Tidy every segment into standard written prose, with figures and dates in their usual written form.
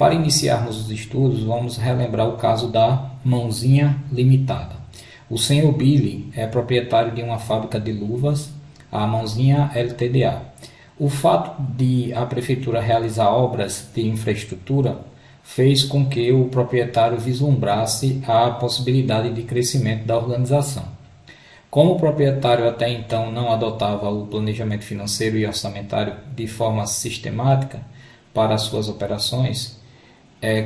Para iniciarmos os estudos, vamos relembrar o caso da Mãozinha Limitada. O senhor Billy é proprietário de uma fábrica de luvas, a Mãozinha Ltda. O fato de a prefeitura realizar obras de infraestrutura fez com que o proprietário vislumbrasse a possibilidade de crescimento da organização. Como o proprietário até então não adotava o planejamento financeiro e orçamentário de forma sistemática para as suas operações,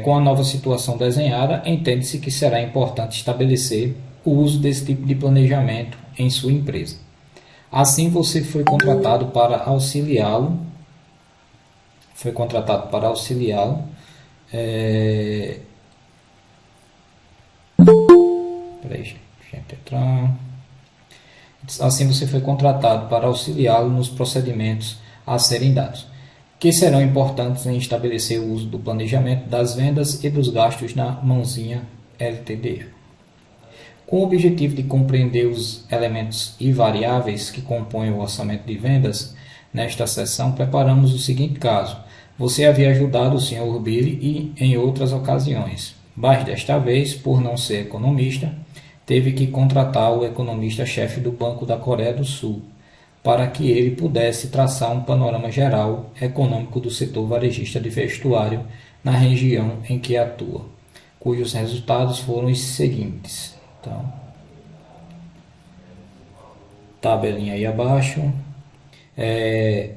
com a nova situação desenhada, entende-se que será importante estabelecer o uso desse tipo de planejamento em sua empresa. Assim, você foi contratado para auxiliá-lo. Assim, você foi contratado para auxiliá-lo nos procedimentos a serem dados, que serão importantes em estabelecer o uso do planejamento das vendas e dos gastos na Mãozinha Ltda. Com o objetivo de compreender os elementos e variáveis que compõem o orçamento de vendas, nesta sessão preparamos o seguinte caso. Você havia ajudado o Sr. Billy em outras ocasiões, mas desta vez, por não ser economista, teve que contratar o economista-chefe do Banco da Coreia do Sul, para que ele pudesse traçar um panorama geral econômico do setor varejista de vestuário na região em que atua, cujos resultados foram os seguintes. Então, tabelinha aí abaixo.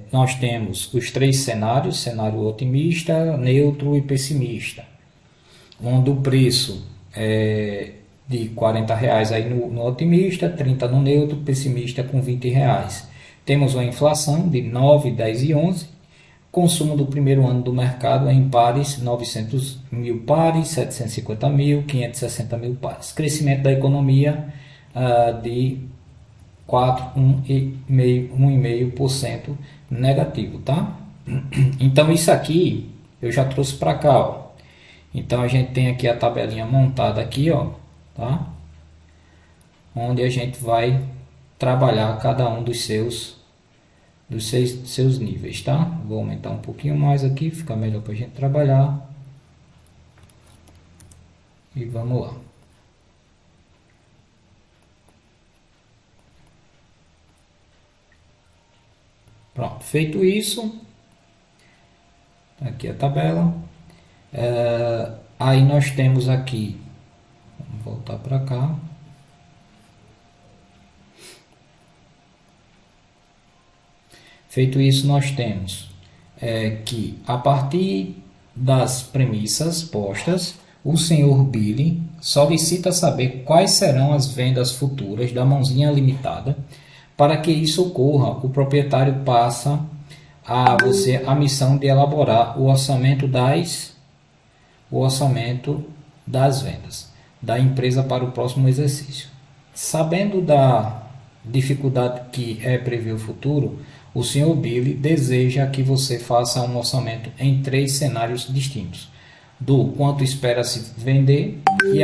Nós temos os três cenários: cenário otimista, neutro e pessimista, onde o preço é de R$40 aí no otimista, 30 no neutro, pessimista com R$20. Temos uma inflação de 9, 10 e 11. Consumo do primeiro ano do mercado em pares, 900 mil pares, 750 mil, 560 mil pares. Crescimento da economia de 1,5% negativo, tá? Então isso aqui eu já trouxe para cá, ó. Então a gente tem aqui a tabelinha montada aqui, ó, tá? Onde a gente vai trabalhar cada um dos seus níveis, tá? Vou aumentar um pouquinho mais aqui, fica melhor para a gente trabalhar. E vamos lá. Pronto, feito isso, aqui a tabela. Aí nós temos aqui, vamos voltar para cá. Feito isso, nós temos que, a partir das premissas postas, o senhor Billy solicita saber quais serão as vendas futuras da Mãozinha Limitada. Para que isso ocorra, o proprietário passa a você a missão de elaborar o orçamento das vendas da empresa para o próximo exercício. Sabendo da dificuldade que é prever o futuro, o Sr. Billy deseja que você faça um orçamento em 3 cenários distintos: do quanto espera-se vender e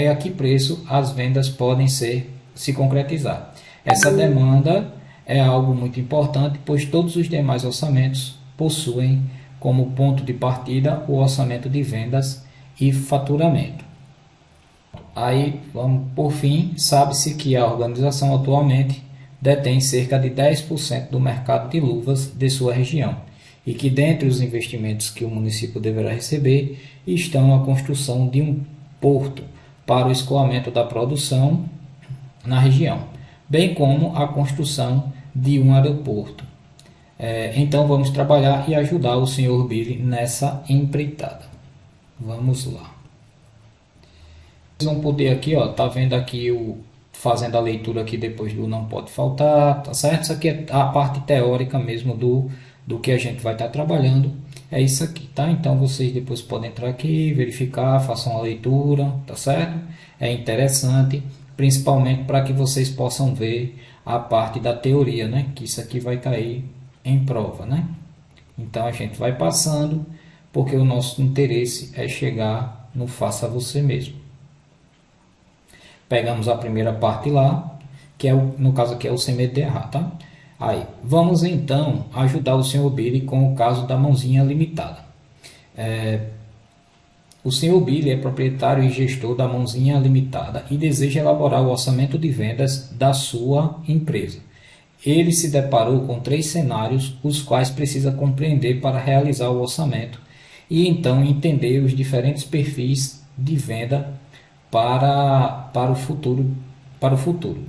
a que preço as vendas podem se concretizar. Essa demanda é algo muito importante, pois todos os demais orçamentos possuem como ponto de partida o orçamento de vendas e faturamento. Aí, por fim, sabe-se que a organização atualmente detém cerca de 10% do mercado de luvas de sua região e que, dentre os investimentos que o município deverá receber, estão a construção de um porto para o escoamento da produção na região, bem como a construção de um aeroporto. Então vamos trabalhar e ajudar o Sr. Billy nessa empreitada. Vamos lá. Vocês vão poder aqui, ó, tá vendo aqui fazendo a leitura aqui depois do não pode faltar, tá certo? Isso aqui é a parte teórica mesmo do que a gente vai estar trabalhando. É isso aqui, tá? Então vocês depois podem entrar aqui, verificar, façam a leitura, tá certo? É interessante, principalmente para que vocês possam ver a parte da teoria, né? Que isso aqui vai cair em prova, né? Então a gente vai passando, porque o nosso interesse é chegar no faça você mesmo. Pegamos a primeira parte lá, que no caso aqui é o sem medo de errar, tá? Aí, vamos então ajudar o Sr. Billy com o caso da Mãozinha Limitada. O Sr. Billy é proprietário e gestor da Mãozinha Limitada e deseja elaborar o orçamento de vendas da sua empresa. Ele se deparou com três cenários, os quais precisa compreender para realizar o orçamento e então entender os diferentes perfis de venda para o futuro,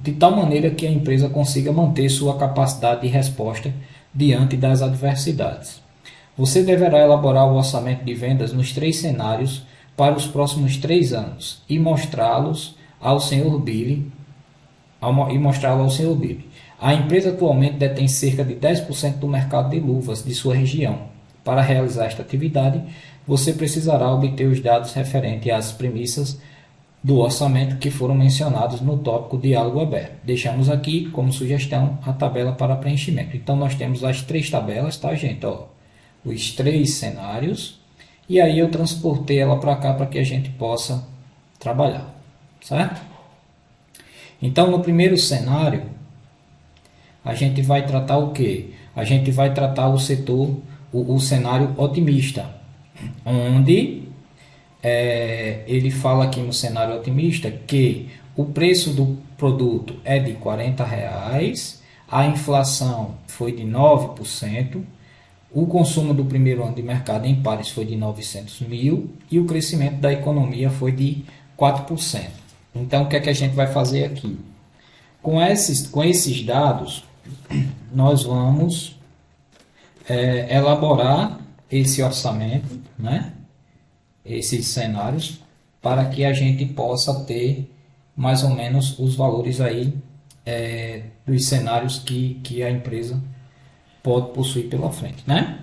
de tal maneira que a empresa consiga manter sua capacidade de resposta diante das adversidades. Você deverá elaborar o orçamento de vendas nos três cenários para os próximos 3 anos e mostrá-los ao Sr. Billy ao Sr. Billy. A empresa atualmente detém cerca de 10% do mercado de luvas de sua região. Para realizar esta atividade, você precisará obter os dados referentes às premissas do orçamento que foram mencionados no tópico Diálogo Aberto. Deixamos aqui como sugestão a tabela para preenchimento. Então nós temos as três tabelas, tá, gente? Ó, os três cenários e aí eu transportei ela para cá para que a gente possa trabalhar, certo? Então no primeiro cenário a gente vai tratar o que? A gente vai tratar o setor, o cenário otimista, onde ele fala aqui no cenário otimista que o preço do produto é de R$ 40, a inflação foi de 9%, o consumo do primeiro ano de mercado em pares foi de 900 mil e o crescimento da economia foi de 4%. Então, o que é que a gente vai fazer aqui? Com esses dados, nós vamos elaborar esse orçamento, né? Esses cenários, para que a gente possa ter mais ou menos os valores aí dos cenários que a empresa pode possuir pela frente, né?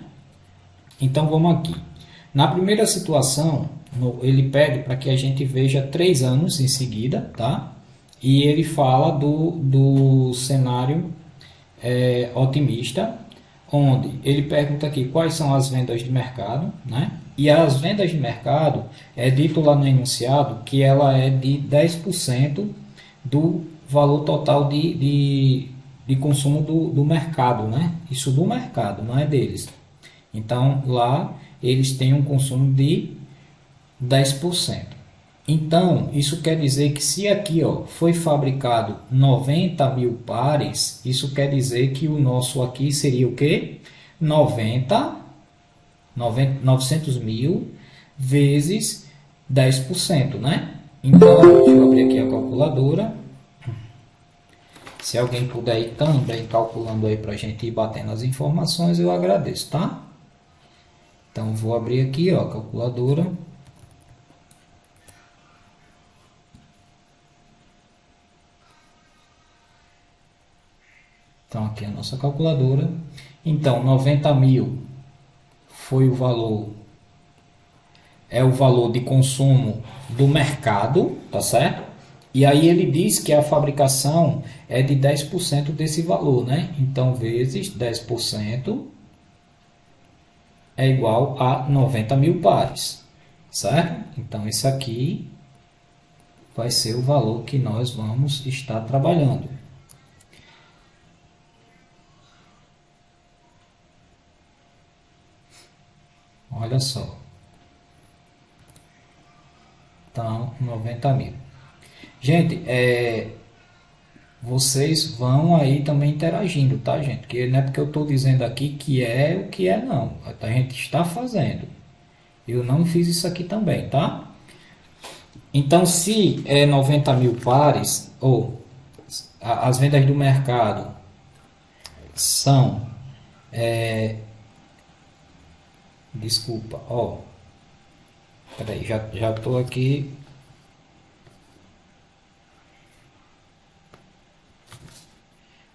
Então vamos aqui. Na primeira situação, ele pede para que a gente veja 3 anos em seguida, tá? E ele fala do cenário otimista, onde ele pergunta aqui quais são as vendas de mercado, né? E as vendas de mercado é dito lá no enunciado que ela é de 10% do valor total de consumo do mercado, né? Isso do mercado, não é deles. Então lá eles têm um consumo de 10%. Então, isso quer dizer que se aqui ó, foi fabricado 90 mil pares, isso quer dizer que o nosso aqui seria o quê? 900 mil vezes 10%, né? Então, deixa eu abrir aqui a calculadora. Se alguém puder ir também calculando aí para a gente ir batendo as informações, eu agradeço, tá? Então, vou abrir aqui ó, a calculadora. Então, aqui é a nossa calculadora. Então, 90 mil foi o valor, é o valor de consumo do mercado, tá certo? E aí ele diz que a fabricação é de 10% desse valor, né? Então, vezes 10% é igual a 90 mil pares, certo? Então, isso aqui vai ser o valor que nós vamos estar trabalhando. Olha só. Então, 90 mil. Gente, vocês vão aí também interagindo, tá, gente? Porque não é porque eu estou dizendo aqui que é o que é, não. A gente está fazendo. Eu não fiz isso aqui também, tá? Então, se é 90 mil pares, ou as vendas do mercado são, desculpa, ó, peraí, já estou aqui,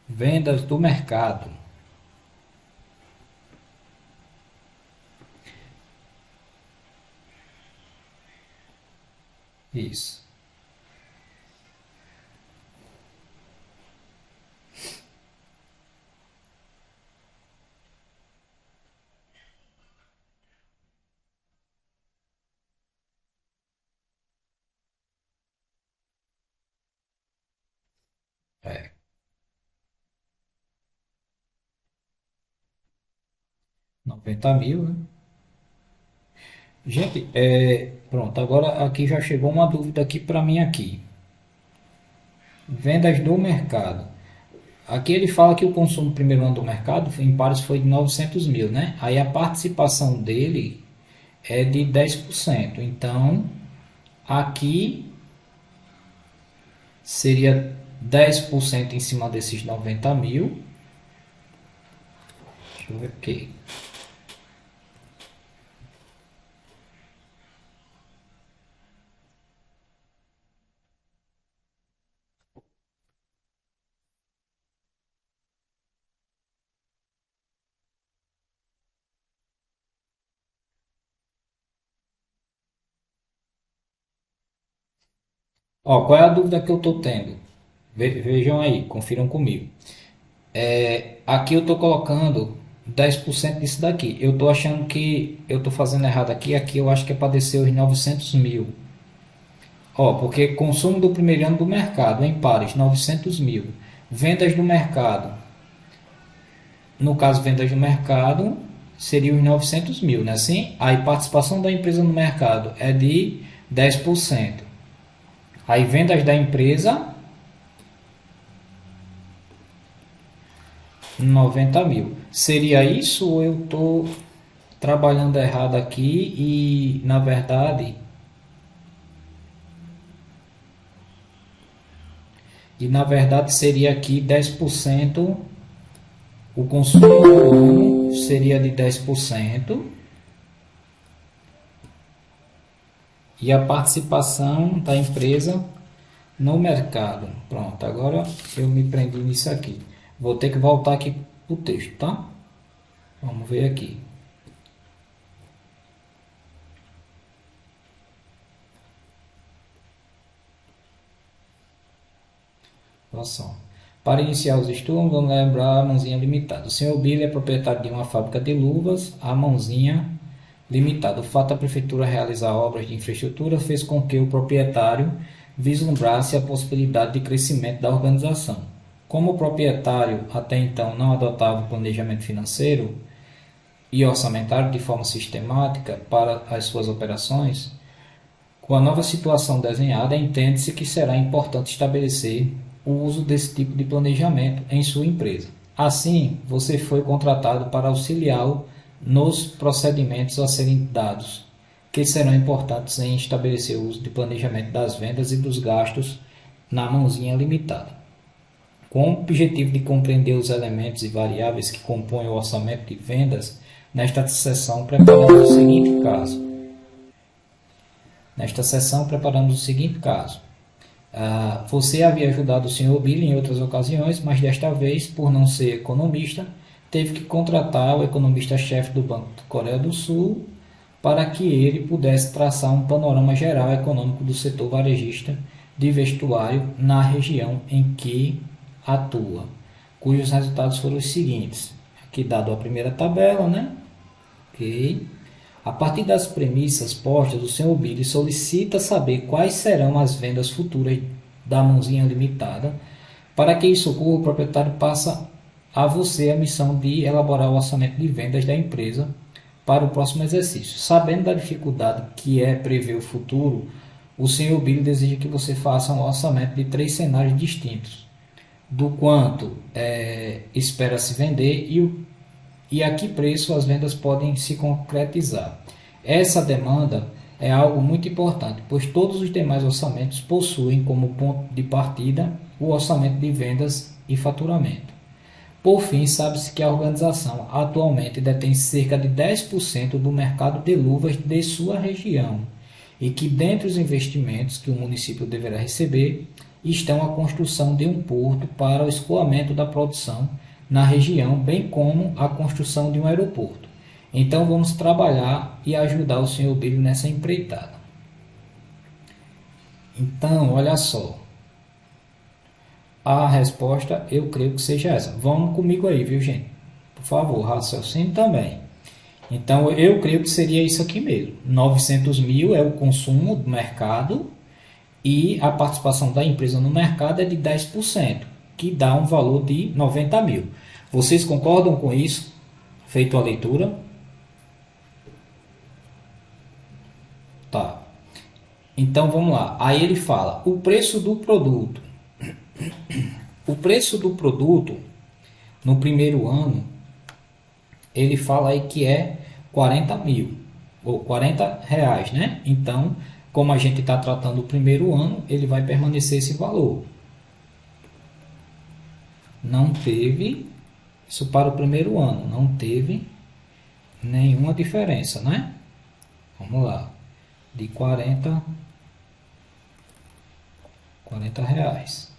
vendas do mercado, isso. É, 90 mil, né? Gente, Pronto, agora aqui já chegou uma dúvida aqui para mim aqui. Vendas do mercado. Aqui ele fala que o consumo no primeiro ano do mercado em pares foi de 900 mil, né? Aí a participação dele é de 10%. Então, aqui seria 10% em cima desses 90 mil. Deixa eu ver aqui. Ó, qual é a dúvida que eu estou tendo? Vejam aí, confiram comigo. Aqui eu estou colocando 10% disso daqui. Eu estou achando que eu estou fazendo errado aqui. Aqui eu acho que é para descer os 900 mil. Ó, porque consumo do primeiro ano do mercado em pares, 900 mil. Vendas do mercado. No caso, vendas do mercado seria os 900 mil, né? Assim, aí participação da empresa no mercado é de 10%. Aí vendas da empresa 90 mil. Seria isso ou eu estou trabalhando errado aqui e na verdade seria aqui 10%, o consumo do ano seria de 10% e a participação da empresa no mercado. Pronto, agora eu me prendi nisso aqui. Vou ter que voltar aqui para o texto, tá? Vamos ver aqui. Noção. Para iniciar os estudos, vamos lembrar a Mãozinha Limitada. O senhor Billy é proprietário de uma fábrica de luvas, a Mãozinha Limitada. O fato da prefeitura realizar obras de infraestrutura fez com que o proprietário vislumbrasse a possibilidade de crescimento da organização. Como o proprietário até então não adotava o planejamento financeiro e orçamentário de forma sistemática para as suas operações, com a nova situação desenhada, entende-se que será importante estabelecer o uso desse tipo de planejamento em sua empresa. Assim, você foi contratado para auxiliá-lo nos procedimentos a serem dados, que serão importantes em estabelecer o uso de planejamento das vendas e dos gastos na Mãozinha Limitada. Com o objetivo de compreender os elementos e variáveis que compõem o orçamento de vendas, nesta sessão preparamos o seguinte caso. Você havia ajudado o Sr. Billy em outras ocasiões, mas desta vez, por não ser economista, teve que contratar o economista-chefe do Banco da Coreia do Sul para que ele pudesse traçar um panorama geral econômico do setor varejista de vestuário na região em que atua, cujos resultados foram os seguintes. Aqui dado a primeira tabela, né? Ok. A partir das premissas postas, o Sr. Billy solicita saber quais serão as vendas futuras da Mãozinha Limitada. Para que isso ocorra, o proprietário passa a você a missão de elaborar o orçamento de vendas da empresa para o próximo exercício. Sabendo da dificuldade que é prever o futuro, o Sr. Billy deseja que você faça um orçamento de 3 cenários distintos, do quanto espera se vender e a que preço as vendas podem se concretizar. Essa demanda é algo muito importante, pois todos os demais orçamentos possuem como ponto de partida o orçamento de vendas e faturamento. Por fim, sabe-se que a organização atualmente detém cerca de 10% do mercado de luvas de sua região e que, dentre os investimentos que o município deverá receber, estão a construção de um porto para o escoamento da produção na região, bem como a construção de um aeroporto. Então vamos trabalhar e ajudar o Sr. Billy nessa empreitada. Então, olha só. A resposta eu creio que seja essa. Vamos comigo aí, viu, gente? Por favor, raciocínio também. Então eu creio que seria isso aqui mesmo. 900 mil é o consumo do mercado e a participação da empresa no mercado é de 10%, que dá um valor de 90 mil. Vocês concordam com isso? Feito a leitura? Tá. Então vamos lá. Aí ele fala o preço do produto. O preço do produto no primeiro ano, ele fala aí que é 40 mil ou 40 reais, né? Então, como a gente está tratando o primeiro ano, ele vai permanecer esse valor. Não teve, isso para o primeiro ano, não teve nenhuma diferença, né? Vamos lá, de 40 reais.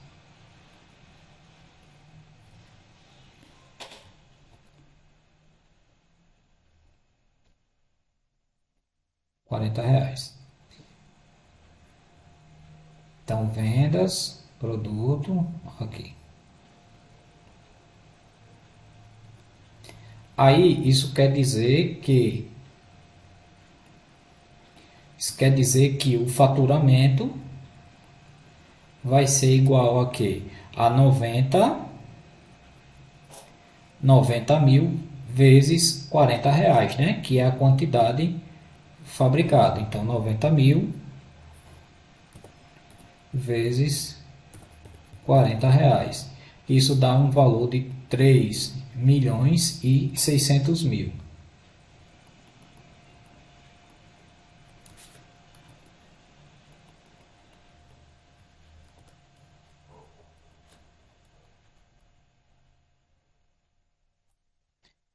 40 reais. Então, vendas, produto, aqui. Aí, isso quer dizer que o faturamento vai ser igual a quê? A 90 mil vezes 40 reais, né? Que é a quantidade fabricada. Então, 90 mil vezes 40 reais. Isso dá um valor de 3 milhões e 600 mil.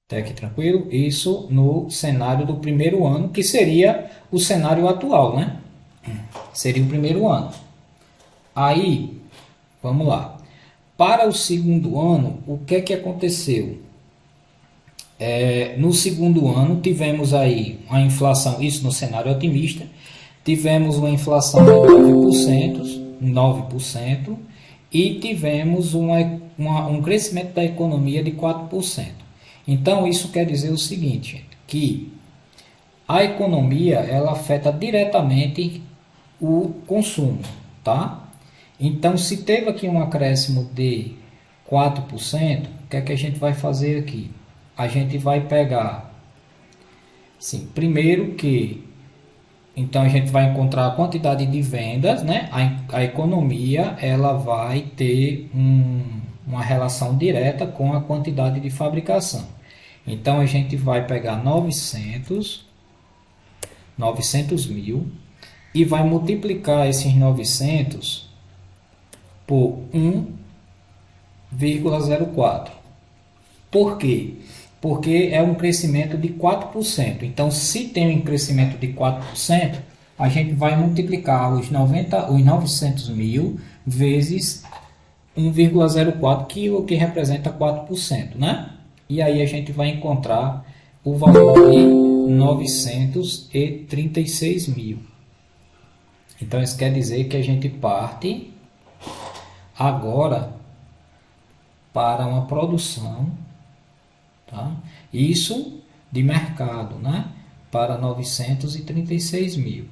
Até aqui tranquilo? Isso no cenário do primeiro ano, que seria o cenário atual, né? Seria o primeiro ano. Aí, vamos lá. Para o segundo ano, o que é que aconteceu? No segundo ano, tivemos aí uma inflação, isso no cenário otimista, tivemos uma inflação de 9% e tivemos um crescimento da economia de 4%. Então, isso quer dizer o seguinte, gente, que a economia ela afeta diretamente o consumo, tá? Então, se teve aqui um acréscimo de 4%, o que é que a gente vai fazer aqui? A gente vai pegar, sim, primeiro que, então a gente vai encontrar a quantidade de vendas, né? A economia ela vai ter uma relação direta com a quantidade de fabricação. Então a gente vai pegar 900 mil e vai multiplicar esses 900 por 1,04. Por quê? Porque é um crescimento de 4%. Então, se tem um crescimento de 4%, a gente vai multiplicar os 900 mil vezes 1,04, que representa 4%, né? E aí a gente vai encontrar o valor de 936 mil. Então, isso quer dizer que a gente parte agora para uma produção, tá? Isso de mercado, né? Para 936 mil.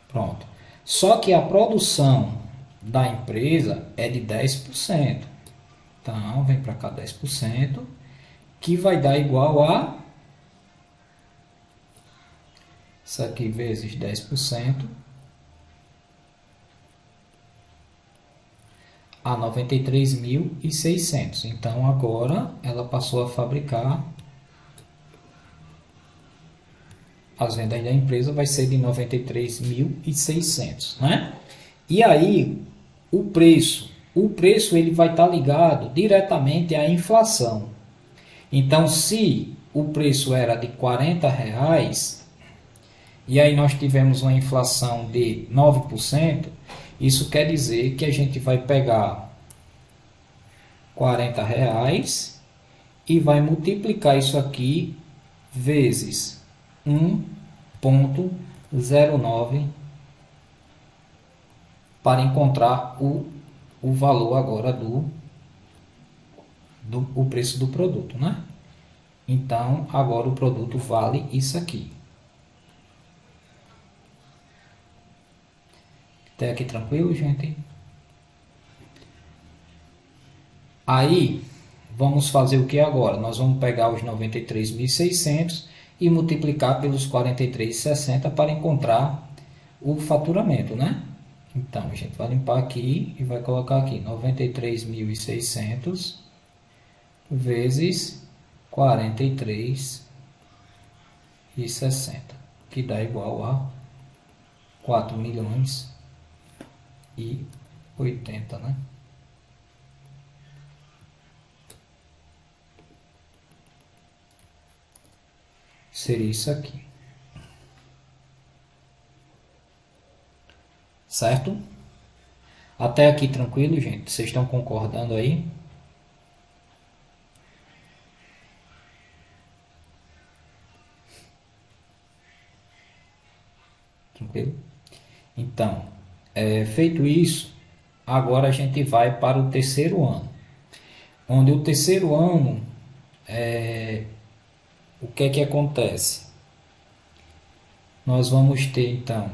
Pronto. Só que a produção da empresa é de 10%. Então, vem para cá 10%, que vai dar igual a isso aqui vezes 10%, a 93.600. Então, agora ela passou a fabricar, as vendas da empresa vai ser de 93.600, né? E aí, o preço ele vai estar ligado diretamente à inflação. Então, se o preço era de 40 reais, e aí nós tivemos uma inflação de 9%, isso quer dizer que a gente vai pegar 40 reais e vai multiplicar isso aqui vezes 1,09 para encontrar o valor agora o preço do produto, né? Então, agora o produto vale isso aqui. Até aqui tranquilo, gente? Aí, vamos fazer o que agora? Nós vamos pegar os 93.600 e multiplicar pelos 43,60 para encontrar o faturamento, né? Então, a gente vai limpar aqui e vai colocar aqui 93.600 vezes 43,60, que dá igual a 4.080.000, né? Seria isso aqui. Certo? Até aqui tranquilo, gente? Vocês estão concordando aí? Tranquilo? Então, feito isso, agora a gente vai para o terceiro ano. Onde o terceiro ano, o que é que acontece? Nós vamos ter, então,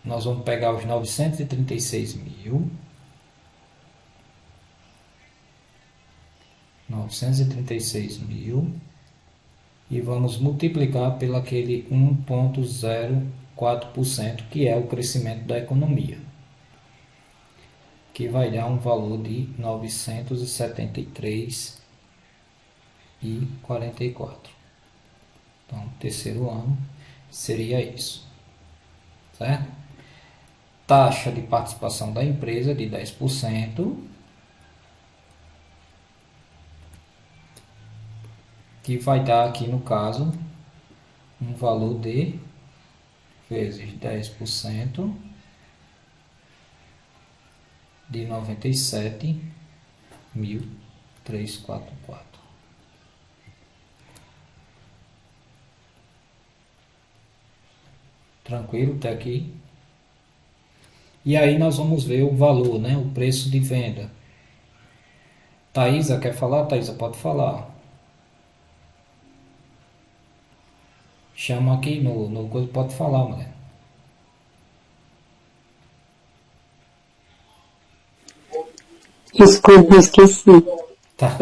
nós vamos pegar os 936.000 e vamos multiplicar pelo aquele 1,04%, que é o crescimento da economia, que vai dar um valor de 973,44. Então, terceiro ano seria isso, certo? Taxa de participação da empresa de 10%, que vai dar aqui no caso um valor de vezes 10% de 97.344. Tranquilo até aqui? E aí nós vamos ver o valor, né? O preço de venda. Thaisa, quer falar? Thaisa, pode falar. Chama aqui no coisa, pode falar, mulher. Desculpa, esqueci. Tá.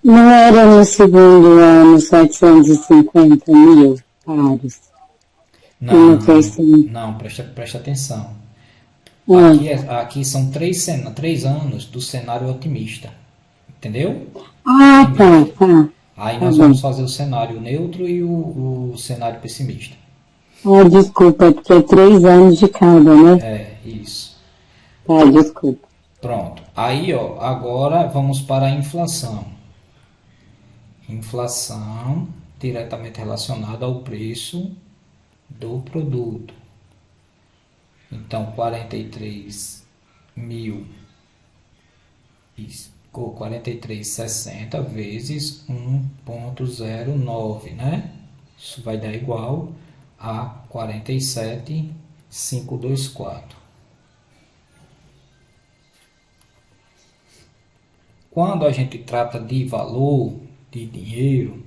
Não era no segundo ano 750 mil pares? Não, não, presta atenção. Aqui são três anos do cenário otimista. Entendeu? Tá. Aí nós vamos fazer o cenário neutro e o cenário pessimista. Desculpa, porque é 3 anos de cada, né? É, isso. Desculpa. Pronto. Aí, ó, agora vamos para a inflação. Inflação diretamente relacionada ao preço do produto. Então, 43.60 vezes 1,09, né? Isso vai dar igual a 47.524. Quando a gente trata de valor, de dinheiro,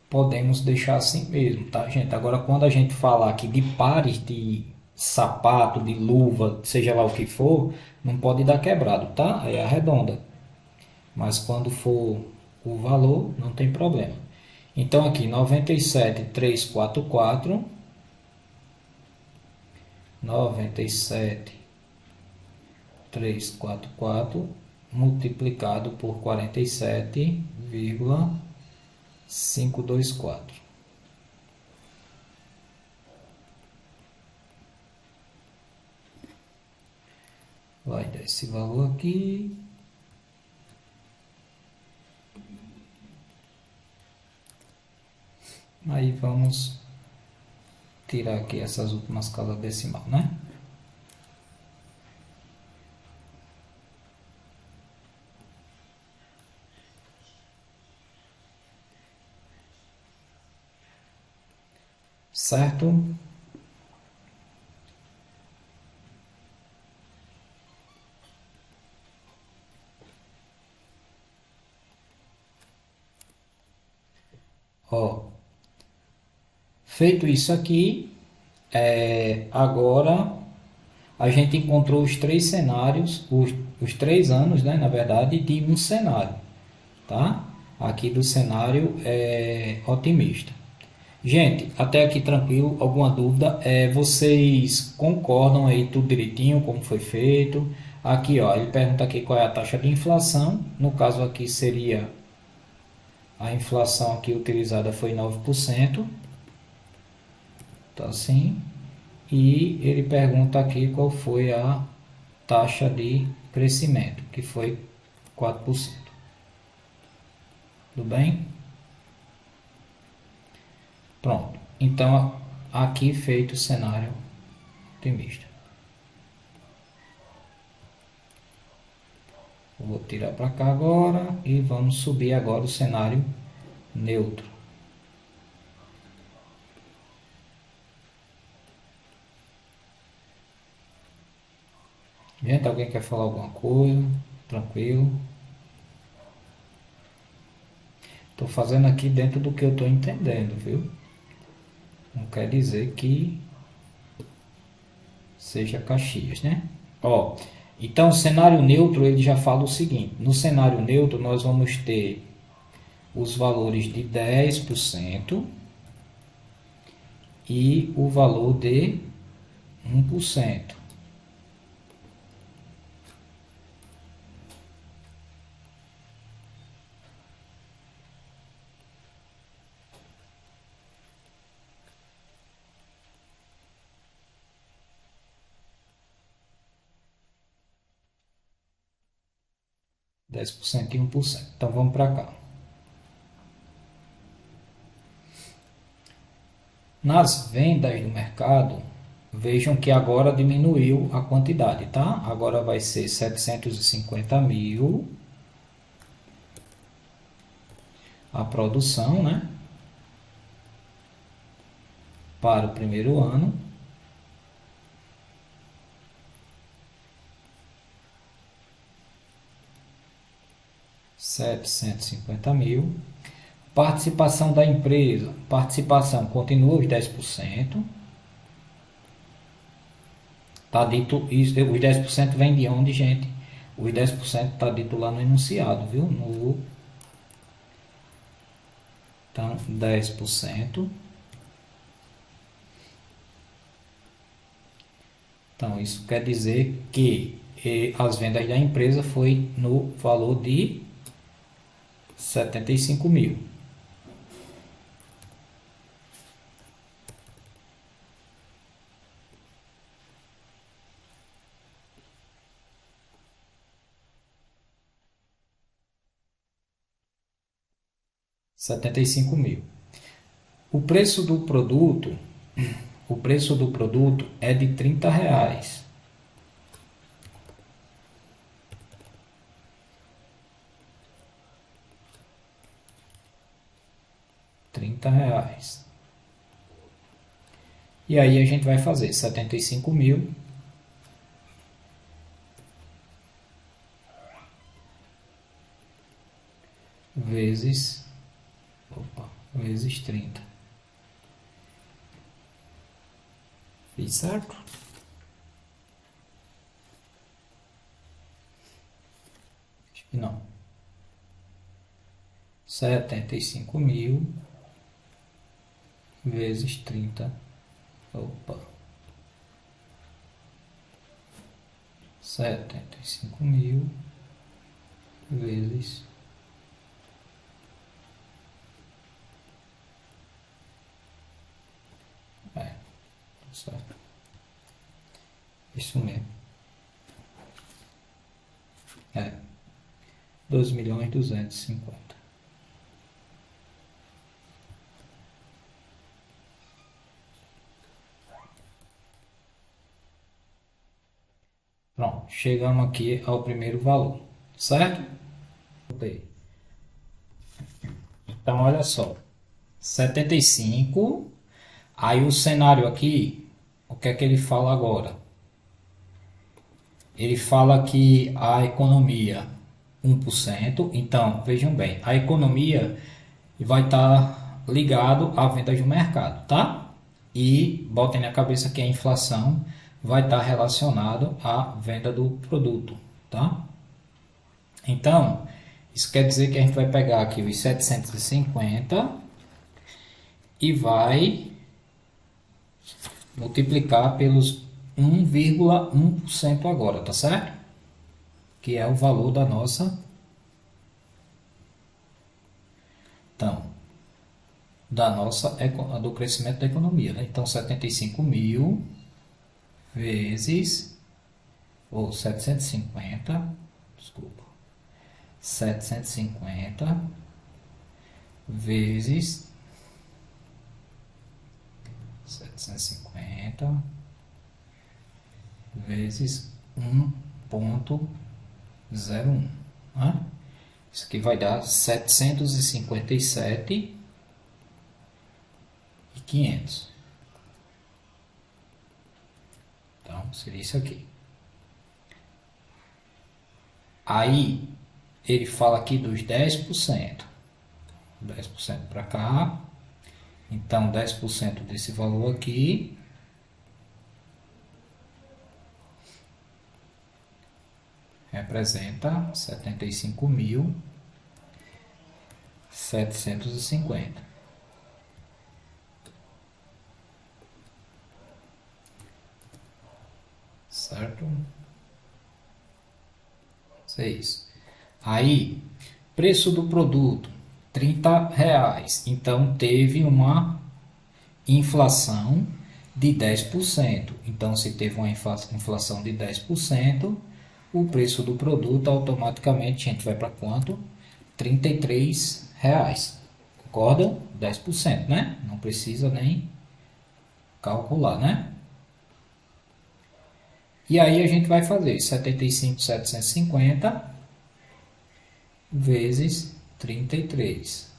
podemos deixar assim mesmo, tá, gente? Agora, quando a gente falar aqui de pares de sapato, de luva, seja lá o que for, não pode dar quebrado, tá? Aí arredonda. Mas quando for o valor, não tem problema. Então, aqui, 97.344. 97.344 multiplicado por 47,524. Vai dar esse valor aqui. Aí vamos tirar aqui essas últimas casas decimal, né? Certo? Ó, feito isso aqui, agora a gente encontrou os três cenários, os 3 anos, né, na verdade, de um cenário, tá? Aqui do cenário otimista. Gente, até aqui tranquilo, alguma dúvida? Vocês concordam aí tudo direitinho, como foi feito? Aqui, ó, ele pergunta aqui qual é a taxa de inflação. No caso aqui seria a inflação aqui utilizada foi 9%, tá assim. E ele pergunta aqui qual foi a taxa de crescimento, que foi 4%. Tudo bem? Pronto. Então, aqui feito o cenário otimista. Vou tirar para cá agora e vamos subir agora o cenário neutro. Gente, alguém quer falar alguma coisa? Tranquilo. Estou fazendo aqui dentro do que eu estou entendendo, viu? Não quer dizer que seja Caxias, né? Ó, então o cenário neutro ele já fala o seguinte: no cenário neutro nós vamos ter os valores de 10% e o valor de 1%. Dez por cento e 1%. Então vamos para cá. Nas vendas do mercado, vejam que agora diminuiu a quantidade, tá? Agora vai ser 750 mil a produção, né? Para o primeiro ano. R$ 750 mil. Participação da empresa. Participação continua os 10%. Tá dito isso, os 10% vem de onde, gente? Os 10% está dito lá no enunciado, viu? Então, 10%. Então, isso quer dizer que as vendas da empresa foi no valor de 75 mil. R$ 75 mil. O preço do produto é de R$ 30. R$ 30. E aí a gente vai fazer 75 mil vezes, vezes 30. Fiz certo? Acho que não. 75 mil vezes 30. 75 mil vezes certo? Isso mesmo. 2.250.000. Pronto, chegamos aqui ao primeiro valor, certo? Então, olha só, 75. Aí o cenário aqui, o que é que ele fala agora? Ele fala que a economia 1%. Então, vejam bem, a economia vai estar ligado à venda do mercado, tá? E botem na cabeça que a inflação vai estar relacionado à venda do produto, tá? Então, isso quer dizer que a gente vai pegar aqui os 750 e vai multiplicar pelos 1,1% agora, tá certo? Que é o valor da nossa, então, do crescimento da economia, né? Então, 75 mil vezes, ou 750, desculpa, 750 vezes 750 vezes 1,01, né? Isso aqui vai dar 757.500. Então, seria isso aqui. Aí, ele fala aqui dos 10%. 10% para cá. Então, 10% desse valor aqui representa 75.750. Certo? 6. Aí, preço do produto, R$ 30. Então, teve uma inflação de 10%. Então, se teve uma inflação de 10%, o preço do produto automaticamente a gente vai para quanto? R$ 33. Concorda? 10%, né? Não precisa nem calcular, né? E aí a gente vai fazer 75.750 vezes 33.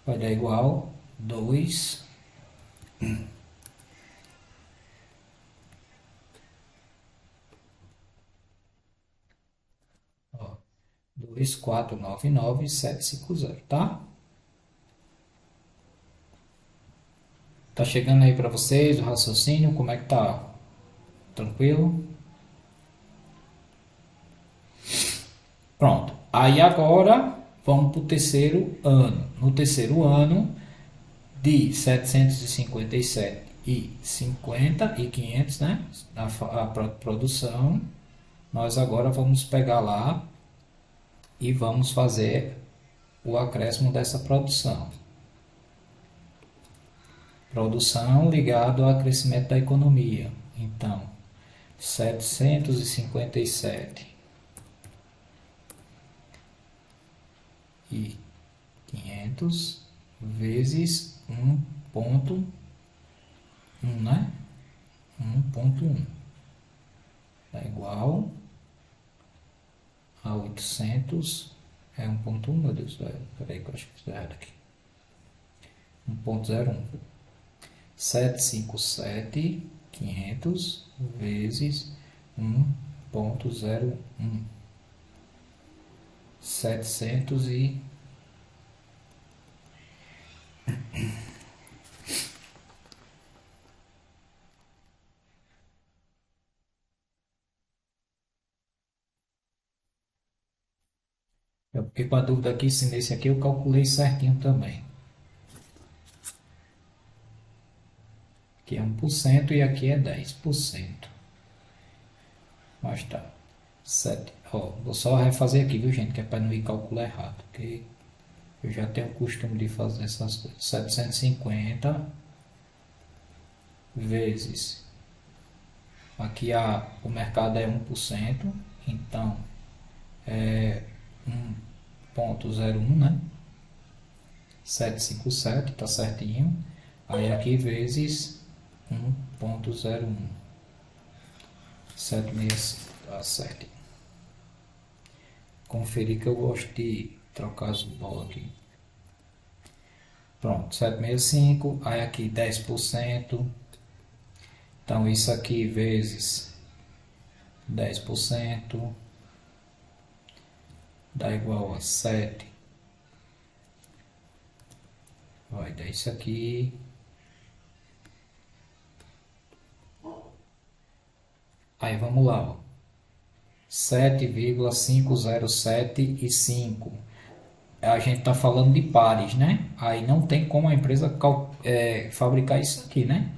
Vai dar igual 2. 2.499.750, tá? Tá chegando aí para vocês o raciocínio? Como é que tá? Tranquilo? Pronto. Aí agora vamos para o terceiro ano. No terceiro ano de 757,50 e 500, né? A produção, nós agora vamos pegar lá e vamos fazer o acréscimo dessa produção. Produção ligado ao crescimento da economia. Então, 757.500 vezes 1,1, né? 1,1 é igual a 800. É 1,1, meu Deus. Peraí que eu acho que está errado aqui. 1,01. 757.500 vezes 1,01. 700 e... Eu fiquei com a dúvida aqui se nesse aqui eu calculei certinho também. Aqui é 1% e aqui é 10%. Mas tá. 7. Ó, vou só refazer aqui, viu, gente? Que é para não ir calcular errado. Porque eu já tenho o costume de fazer essas coisas. 750 vezes. Aqui o mercado é 1%. Então é 1,01, né? 757, tá certinho. Aí aqui vezes 1,01. 765, tá certinho. Conferir que eu gosto de trocar as bolas aqui. Pronto, 765. Aí aqui 10%. Então isso aqui vezes 10% dá igual a 7. Vai dar isso aqui. Aí vamos lá, ó. 7,5075. a gente está falando de pares, né? Aí não tem como a empresa fabricar isso aqui, né?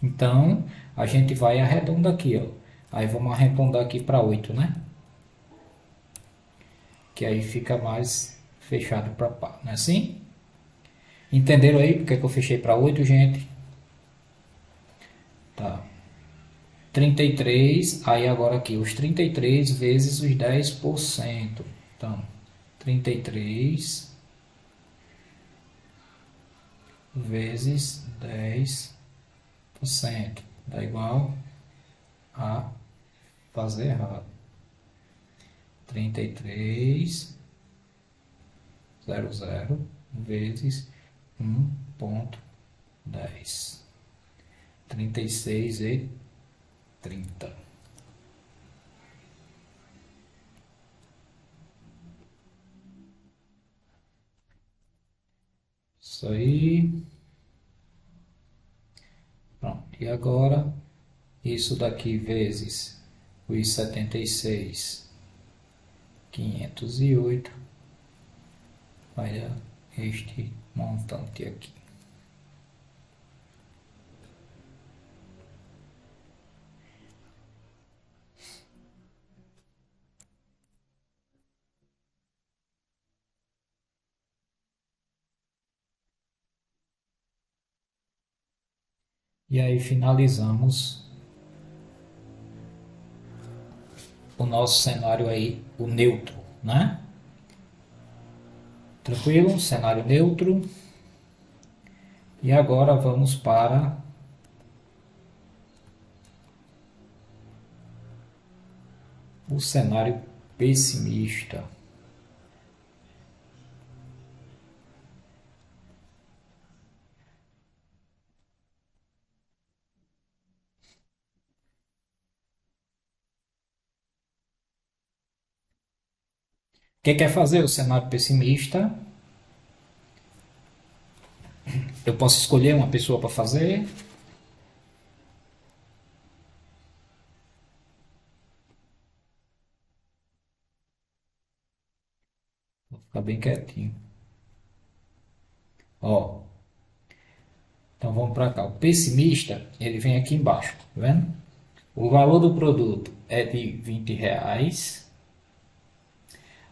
Então a gente vai arredondar aqui, ó. Aí vamos arredondar aqui para 8, né? Que aí fica mais fechado para par, não é assim? Entenderam aí porque que eu fechei para 8, gente? Tá. 33, aí agora aqui, os 33 vezes os 10%. Então, 33 vezes 10% dá igual a fazer errado. 3300 vezes 1,10. 36,30. Isso aí. Pronto. E agora, isso daqui vezes os 76.508 vai dar este montante aqui. E aí finalizamos o nosso cenário aí, o neutro, né? Tranquilo? Cenário neutro. E agora vamos para o cenário pessimista. Quem quer fazer o cenário pessimista? Eu posso escolher uma pessoa para fazer. Vou ficar bem quietinho. Ó, então vamos para cá. O pessimista, ele vem aqui embaixo, tá vendo? O valor do produto é de R$ 20.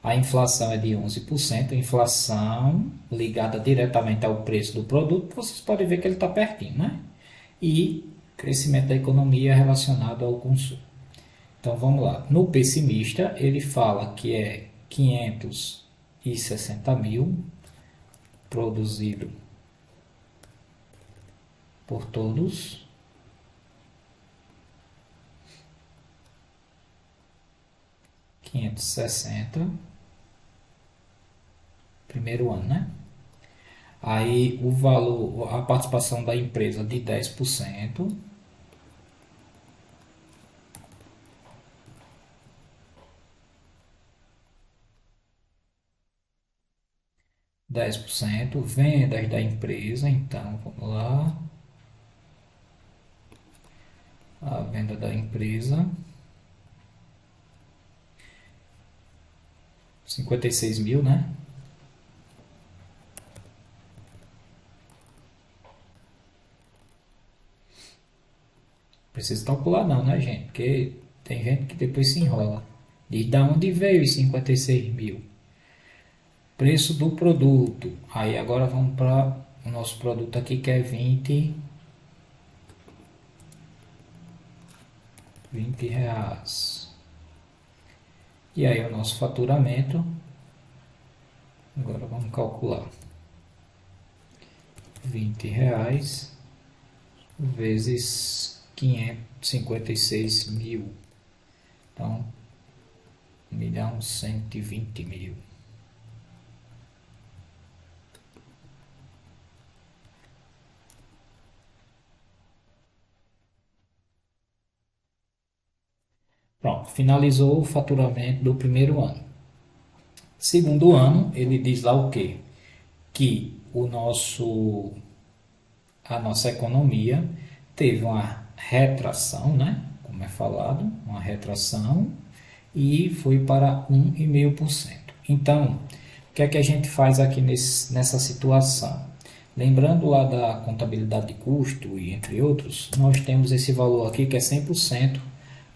A inflação é de 11%. A inflação ligada diretamente ao preço do produto, vocês podem ver que ele está pertinho, né? E crescimento da economia relacionado ao consumo. Então vamos lá. No pessimista, ele fala que é 560 mil produzido por todos. R$ 560, primeiro ano, né? Aí o valor, a participação da empresa de 10%. 10%, vendas da empresa, então vamos lá, a venda da empresa, 56 mil, né? Precisa calcular não, né, gente? Porque tem gente que depois se enrola. Diz da onde veio os 56 mil. Preço do produto. Aí agora vamos para o nosso produto aqui que é 20 reais. E aí o nosso faturamento. Agora vamos calcular. 20 reais vezes 556 mil. Então, 1.120.000. Pronto, finalizou o faturamento do primeiro ano. Segundo ano, ele diz lá o quê? Que a nossa economia teve uma retração, né? Como é falado, uma retração, e foi para 1,5%. Então, O que é que a gente faz aqui nessa situação? Lembrando lá da contabilidade de custo e entre outros, nós temos esse valor aqui que é 100%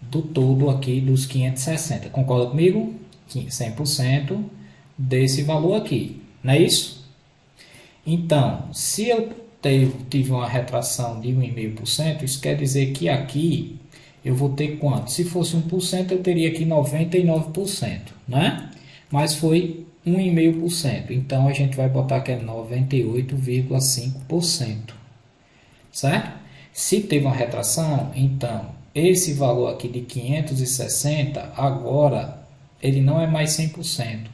do todo aqui dos 560. Concorda comigo? 100% desse valor aqui, não é isso? Então, se eu tive uma retração de 1,5%, isso quer dizer que aqui eu vou ter quanto? Se fosse 1%, eu teria aqui 99%, né? Mas foi 1,5%. Então, a gente vai botar que é 98,5%, certo? Se teve uma retração, então, esse valor aqui de 560, agora, ele não é mais 100%.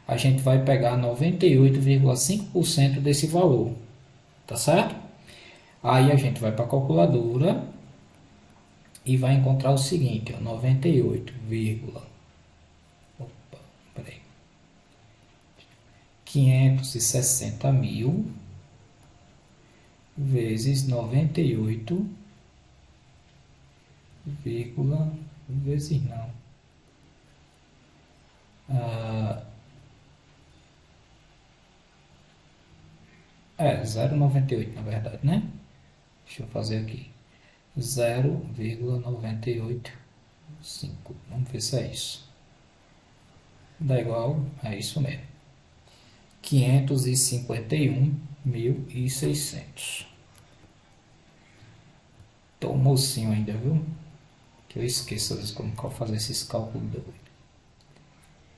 A gente vai pegar 98,5% desse valor, tá certo? Aí a gente vai para a calculadora e vai encontrar o seguinte, ó, 98, opa, peraí, 560 mil vezes 98, vezes não, é 0,98 na verdade, né? Deixa eu fazer aqui, 0,985, vamos ver se é isso. Dá igual, é isso mesmo. 551.600. Tô mocinho ainda, viu? Que eu esqueço às vezes como fazer esses cálculos doidos.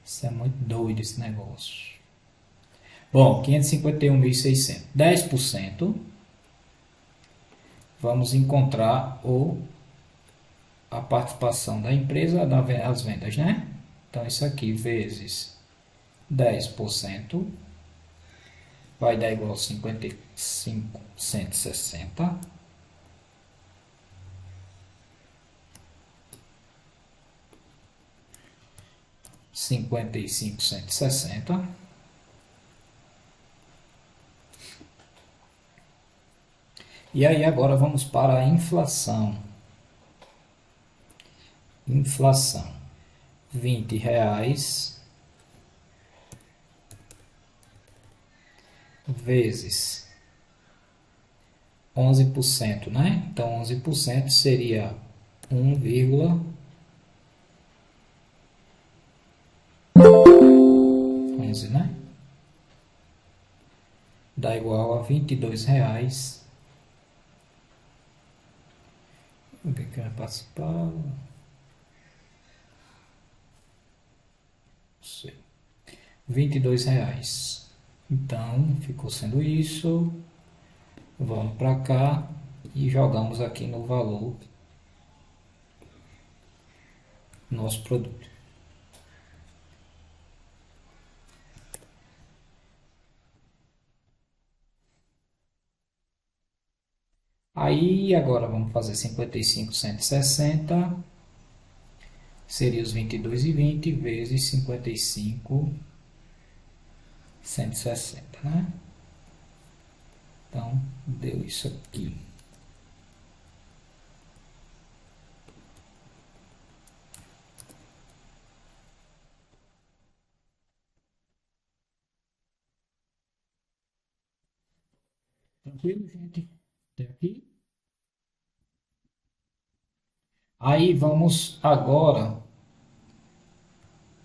Isso é muito doido esse negócio. Bom, 551.600. 10%. Vamos encontrar a participação da empresa das vendas, né? Então, isso aqui vezes 10% vai dar igual a 55.160. 55.160. E aí agora vamos para a inflação. Inflação. R$ 20 vezes 11%, né? Então 11% seria 1,11, né? Dá igual a R$ 22. Vamos ver quem vai participar. Não sei. R$ 22. Então, ficou sendo isso. Vamos para cá e jogamos aqui no valor nosso produto. Aí agora vamos fazer 55.160, seria os 22,20 vezes 55.160, né? Então deu isso aqui. Tranquilo, gente? Até aqui. Aí vamos agora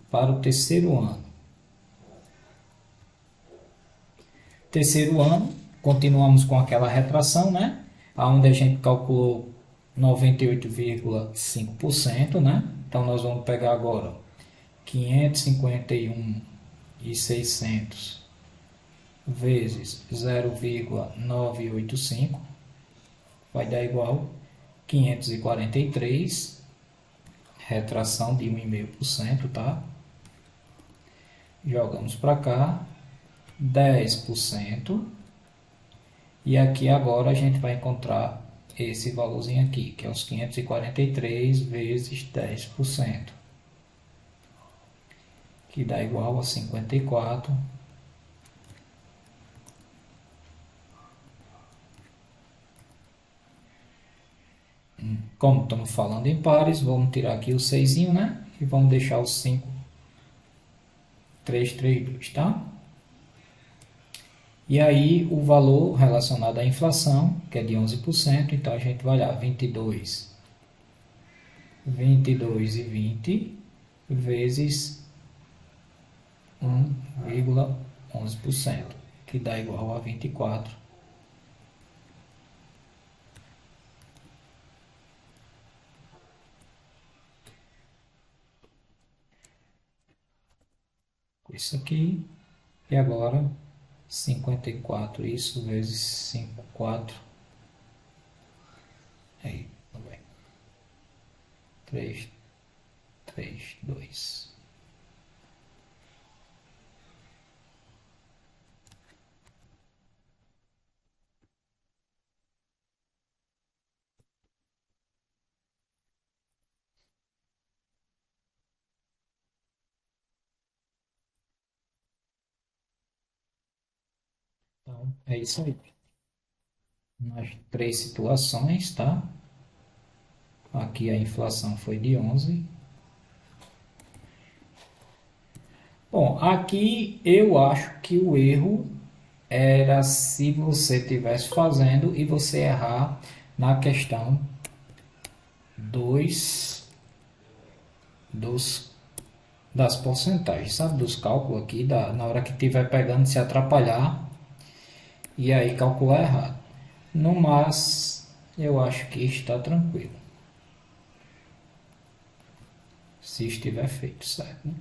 para o terceiro ano. Terceiro ano, continuamos com aquela retração, né? Onde a gente calculou 98,5%, né? Então nós vamos pegar agora 551.600 vezes 0,985 vai dar igual 543, retração de 1,5%, tá? Jogamos para cá 10%. E aqui agora a gente vai encontrar esse valorzinho aqui, que é os 543 vezes 10%, que dá igual a 54. Como estamos falando em pares, vamos tirar aqui o 6, né? E vamos deixar os 5, 3, 3, 2, tá? E aí o valor relacionado à inflação, que é de 11%, então a gente vai olhar 22 e 20 vezes 1,11%, que dá igual a 24. Isso aqui. E agora 54, isso vezes 54. Aí, tudo bem. 3, 3, 2. Então, é isso aí. Nas três situações, tá? Aqui a inflação foi de 11. Bom, aqui eu acho que o erro era se você estivesse fazendo e você errar na questão dos, dos das porcentagens, sabe? Dos cálculos aqui, na hora que estiver pegando, se atrapalhar e aí calcular errado. No mas, eu acho que está tranquilo, se estiver feito certo, né?